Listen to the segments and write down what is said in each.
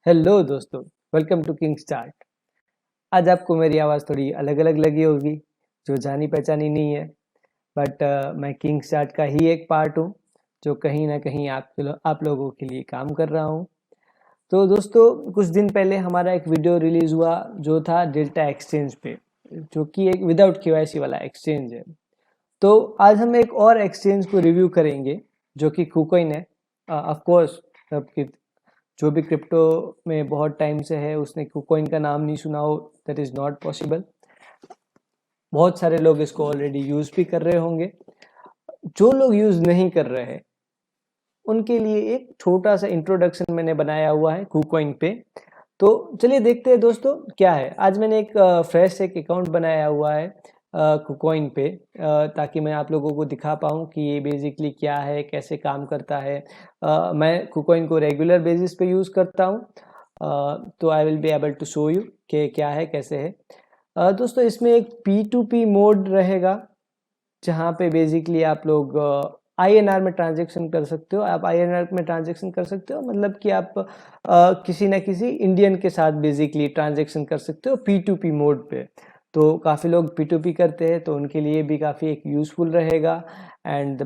Hello दोस्तों, welcome to king start. आज आपको मेरी आवाज़ थोड़ी अलग अलग लगी होगी, जो जानी पहचानी नहीं है, बट मैं किंग स्टार्ट का ही एक पार्ट हूँ, जो कहीं ना कहीं आप लोगों के लिए काम कर रहा हूँ। तो दोस्तों, कुछ दिन पहले हमारा एक वीडियो रिलीज़ हुआ जो था डेल्टा एक्सचेंज पे, जो कि एक विदाउट केवाईसी वाला एक्सचेंज है। तो आज हम एक और एक्सचेंज को रिव्यू करेंगे, जो कि KuCoin है। ऑफ कोर्स सबकी जो भी क्रिप्टो में बहुत टाइम से है उसने KuCoin का नाम नहीं सुना हो, दैट इज़ नॉट पॉसिबल। बहुत सारे लोग इसको ऑलरेडी यूज़ भी कर रहे होंगे। जो लोग यूज़ नहीं कर रहे हैं उनके लिए एक छोटा सा इंट्रोडक्शन मैंने बनाया हुआ है KuCoin पे। तो चलिए देखते हैं दोस्तों क्या है। आज मैंने एक फ्रेश एक अकाउंट बनाया हुआ है KuCoin पे, ताकि मैं आप लोगों को दिखा पाऊँ कि ये बेसिकली क्या है, कैसे काम करता है। मैं KuCoin को रेगुलर बेसिस पे यूज़ करता हूँ, तो I will be able to show you कि क्या है कैसे है। दोस्तों, इसमें एक P2P मोड रहेगा, जहाँ पे बेसिकली आप लोग INR में ट्रांजेक्शन कर सकते हो। आप INR में ट्रांजेक्शन कर सकते हो, मतलब कि आप किसी न किसी इंडियन के साथ बेसिकली ट्रांजेक्शन कर सकते हो P2P मोड पे। तो काफ़ी लोग P2P करते हैं, तो उनके लिए भी काफ़ी एक यूज़फुल रहेगा। एंड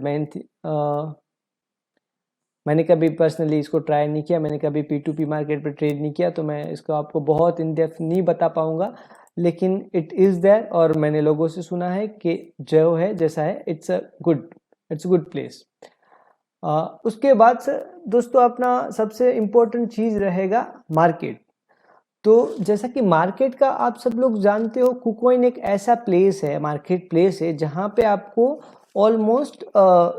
मैंने कभी पर्सनली इसको ट्राई नहीं किया, मैंने कभी P2P मार्केट पे ट्रेड नहीं किया, तो मैं इसको आपको बहुत इन डेप्थ नहीं बता पाऊंगा, लेकिन इट इज़ देयर और मैंने लोगों से सुना है कि जो है जैसा है इट्स गुड प्लेस। उसके बाद से दोस्तों अपना सबसे इम्पोर्टेंट चीज़ रहेगा मार्केट। तो जैसा कि मार्केट का आप सब लोग जानते हो, KuCoin एक ऐसा प्लेस है, मार्केट प्लेस है, जहाँ पे आपको ऑलमोस्ट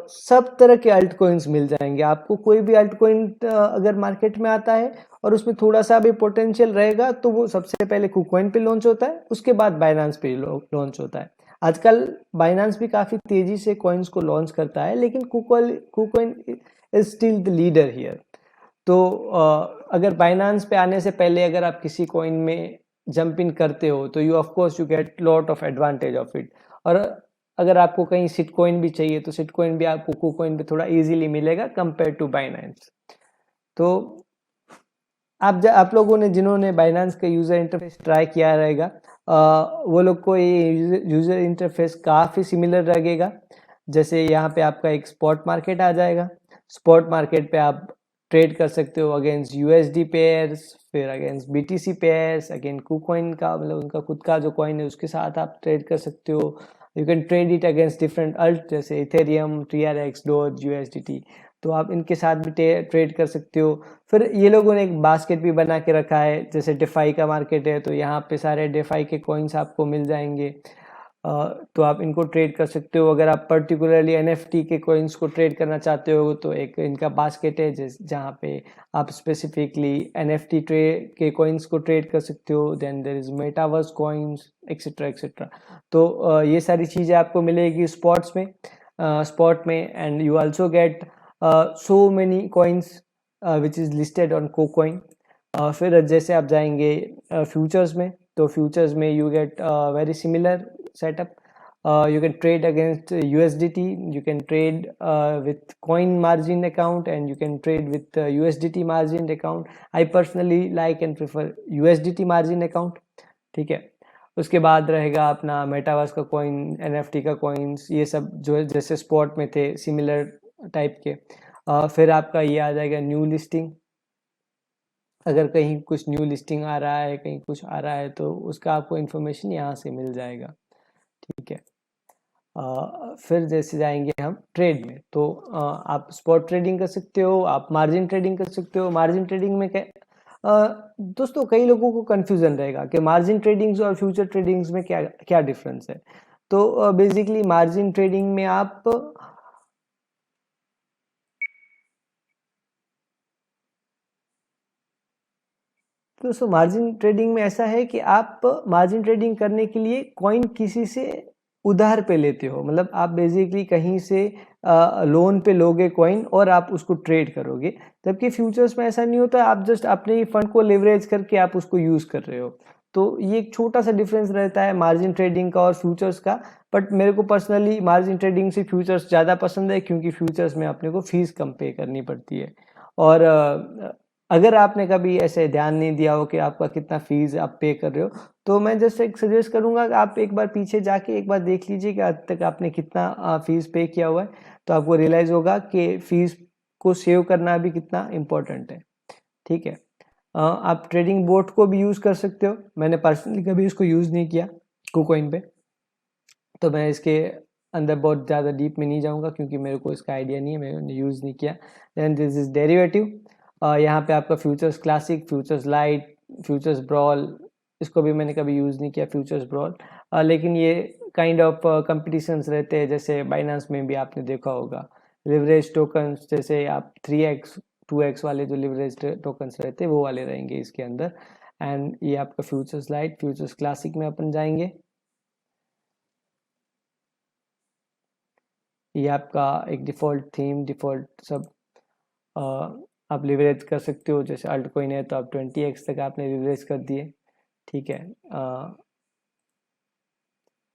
सब तरह के अल्ट कॉइन्स मिल जाएंगे। आपको कोई भी अल्ट कॉइन अगर मार्केट में आता है और उसमें थोड़ा सा भी पोटेंशियल रहेगा, तो वो सबसे पहले KuCoin पे लॉन्च होता है, उसके बाद बाइनेंस पे लॉन्च होता है। आजकल बाइनेंस भी काफ़ी तेज़ी से कॉइन्स को लॉन्च करता है, लेकिन KuCoin is still the leader here. तो अगर बाइनेंस पे आने से पहले अगर आप किसी कॉइन में जंप इन करते हो, तो of course you get lot of advantage of it. और अगर आपको कहीं सिट कॉइन भी चाहिए, तो सिट कॉइन भी आपको KuCoin पे थोड़ा इजीली मिलेगा कंपेयर टू बाइनेंस। तो आप लोगों ने जिन्होंने बाइनेंस का यूज़र इंटरफेस ट्राई किया रहेगा, वो लोग को ये यूज़र इंटरफेस काफ़ी सिमिलर लगेगा। जैसे यहाँ पे आपका एक स्पॉट मार्केट आ जाएगा। स्पॉट मार्केट पे आप ट्रेड कर सकते हो अगेंस्ट USD पेयर्स, फिर against BTC pairs, again KuCoin का मतलब उनका खुद का जो कॉइन है उसके साथ आप ट्रेड कर सकते हो। You can trade it against different alt, जैसे इथेरियम, TRX, डॉज, USDT। तो आप इनके साथ भी ट्रेड कर सकते हो। फिर ये लोगों ने एक बास्केट भी बना के रखा है, जैसे डेफाई का मार्केट है, तो यहाँ पे सारे डेफाई के कॉइन्स आपको मिल जाएंगे। तो आप इनको ट्रेड कर सकते हो। अगर आप पर्टिकुलरली NFT के कॉइन्स को ट्रेड करना चाहते हो, तो एक इनका बास्केट है जहाँ पे आप स्पेसिफिकली NFT के कॉइन्स को ट्रेड कर सकते हो। Then there is metaverse coins etcetera etcetera. तो ये सारी चीज़ें आपको मिलेगी स्पॉट में। And you also get so many coins which is listed on KuCoin। फिर जैसे आप जाएंगे फ्यूचर्स में, तो फ्यूचर्स में you get very similar setup. you can trade against USDT, you can trade with coin margin account, and you can trade with USDT margin account. I personally like and prefer USDT margin account। ठीक है। उसके बाद रहेगा अपना metaverse का coin, NFT का coins, ये सब जो है जैसे स्पॉट में थे सिमिलर टाइप के। फिर आपका ये आ जाएगा न्यू लिस्टिंग। अगर कहीं कुछ न्यू लिस्टिंग आ रहा है, कहीं कुछ आ रहा है, तो उसका आपको इन्फॉर्मेशन यहाँ से मिल जाएगा। ठीक है। फिर जैसे जाएंगे हम ट्रेड में, तो आप स्पॉट ट्रेडिंग कर सकते हो, आप मार्जिन ट्रेडिंग कर सकते हो। मार्जिन ट्रेडिंग में क्या दोस्तों, कई लोगों को कंफ्यूजन रहेगा कि मार्जिन ट्रेडिंग्स और फ्यूचर ट्रेडिंग्स में क्या क्या डिफरेंस है। तो बेसिकली मार्जिन ट्रेडिंग में आप दोस्तों मार्जिन ट्रेडिंग में ऐसा है कि आप मार्जिन ट्रेडिंग करने के लिए कॉइन किसी से उधार पे लेते हो, मतलब आप बेसिकली कहीं से लोन पे लोगे कॉइन और आप उसको ट्रेड करोगे। जबकि फ्यूचर्स में ऐसा नहीं होता, आप जस्ट अपने ही फंड को लेवरेज करके आप उसको यूज़ कर रहे हो। तो ये एक छोटा सा डिफरेंस रहता है मार्जिन ट्रेडिंग का और फ्यूचर्स का। बट मेरे को पर्सनली मार्जिन ट्रेडिंग से फ्यूचर्स ज़्यादा पसंद है, क्योंकि फ्यूचर्स में अपने को फीस कम पे करनी पड़ती है। और अगर आपने कभी ऐसे ध्यान नहीं दिया हो कि आपका कितना फीस आप पे कर रहे हो, तो मैं जस्ट एक सजेस्ट करूंगा कि आप एक बार पीछे जाके एक बार देख लीजिए कि आज तक आपने कितना फीस पे किया हुआ है। तो आपको रियलाइज होगा कि फीस को सेव करना भी कितना इम्पोर्टेंट है। ठीक है। आप ट्रेडिंग बोट को भी यूज़ कर सकते हो। मैंने पर्सनली कभी इसको यूज़ नहीं किया KuCoin पे, तो मैं इसके अंदर बहुत ज़्यादा डीप में नहीं जाऊंगा क्योंकि मेरे को इसका आइडिया नहीं है, मैंने यूज़ नहीं किया। Then this is derivative. यहाँ पे आपका futures classic, futures lite, futures brawl, इसको भी मैंने कभी यूज़ नहीं किया फ्यूचर्स ब्रॉल। लेकिन ये काइंड ऑफ कंपटीशंस रहते हैं, जैसे बाइनांस में भी आपने देखा होगा लिवरेज टोकन्स, जैसे आप 3x 2x वाले जो लिवरेज टोकन्स रहते हैं वो वाले रहेंगे इसके अंदर। एंड ये आपका फ्यूचर्स लाइट, फ्यूचर्स क्लासिक में अपन जाएंगे। ये आपका एक डिफ़ॉल्ट थीम, डिफ़ॉल्ट सब आप लिवरेज कर सकते हो। जैसे अल्ट कोइन है तो आप 20x तक आपने लिवरेज कर दिए। ठीक है।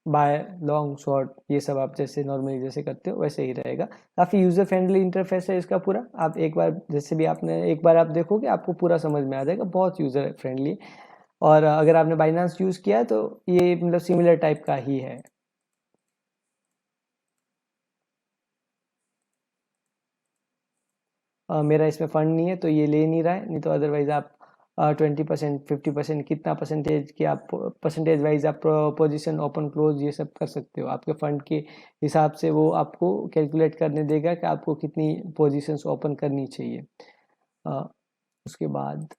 बाय लॉन्ग शॉर्ट ये सब आप जैसे नॉर्मली जैसे करते हो वैसे ही रहेगा। काफ़ी यूज़र फ्रेंडली इंटरफेस है इसका पूरा। आप एक बार जैसे भी आपने एक बार आप देखोगे आपको पूरा समझ में आ जाएगा, बहुत यूज़र फ्रेंडली। और अगर आपने बाइनांस यूज़ किया है तो ये मतलब सिमिलर टाइप का ही है। मेरा इसमें फंड नहीं है तो ये ले नहीं रहा है, नहीं तो अदरवाइज आप 20% 50% कितना परसेंटेज की आप परसेंटेज वाइज आप पोजीशन ओपन क्लोज ये सब कर सकते हो। आपके फंड के हिसाब से वो आपको कैलकुलेट करने देगा कि आपको कितनी पोजीशंस ओपन करनी चाहिए। अ, उसके बाद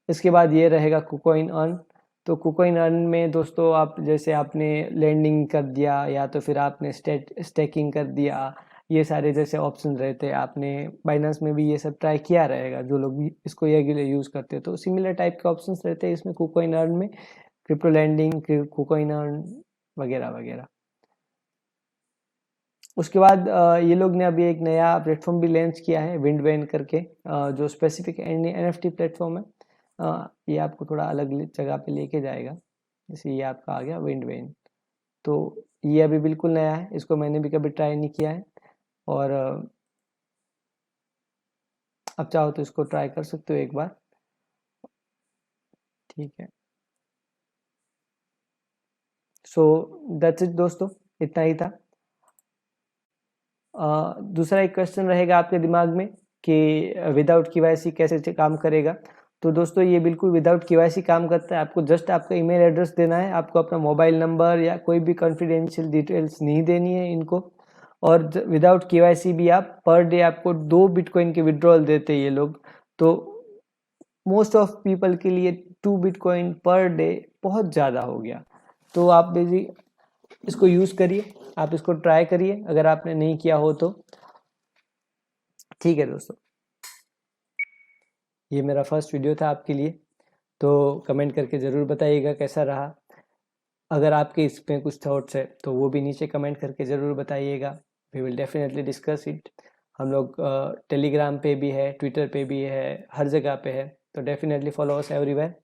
इसके बाद ये रहेगा KuCoin अर्न। तो KuCoin अर्न में दोस्तों आप जैसे आपने लैंडिंग कर दिया या तो फिर आपने स्टेकिंग कर दिया, ये सारे जैसे ऑप्शन रहते हैं। आपने बाइनांस में भी ये सब ट्राई किया रहेगा, जो लोग भी इसको रेगुलर यूज़ करते हैं। तो सिमिलर टाइप के ऑप्शंस रहते हैं इसमें KuCoin अर्न में, क्रिप्टो लैंडिंग, KuCoin अर्न वगैरह वगैरह। उसके बाद ये लोग ने अभी एक नया प्लेटफॉर्म भी लॉन्च किया है विंडवेन करके, जो स्पेसिफिक NFT प्लेटफॉर्म है। ये आपको थोड़ा अलग जगह पे लेके जाएगा। जैसे ये आपका आ गया विंडवेन, तो ये अभी बिल्कुल नया है, इसको मैंने भी कभी ट्राई नहीं किया है। और अब चाहो तो इसको ट्राई कर सकते हो एक बार। ठीक है। सो दैट्स इट दोस्तों, इतना ही था। दूसरा एक क्वेश्चन रहेगा आपके दिमाग में कि विदाउट KYC कैसे काम करेगा। तो दोस्तों ये बिल्कुल विदाउट KYC काम करता है। आपको जस्ट आपका ईमेल एड्रेस देना है, आपको अपना मोबाइल नंबर या कोई भी कॉन्फिडेंशियल डिटेल्स नहीं देनी है इनको। और विदाउट KYC भी आप पर डे आपको 2 बिटकॉइन के विड्रॉल देते हैं ये लोग। तो मोस्ट ऑफ पीपल के लिए 2 बिटकॉइन पर डे बहुत ज़्यादा हो गया। तो आप बेसिक इसको यूज़ करिए, आप इसको ट्राई करिए अगर आपने नहीं किया हो तो। ठीक है दोस्तों, ये मेरा फर्स्ट वीडियो था आपके लिए, तो कमेंट करके ज़रूर बताइएगा कैसा रहा। अगर आपके इसमें कुछ थॉट्स है तो वो भी नीचे कमेंट करके ज़रूर बताइएगा। We will definitely discuss it. हम लोग टेलीग्राम पे भी है, ट्विटर पे भी है, हर जगह पे है, तो डेफिनेटली फॉलो अस एवरीवेयर।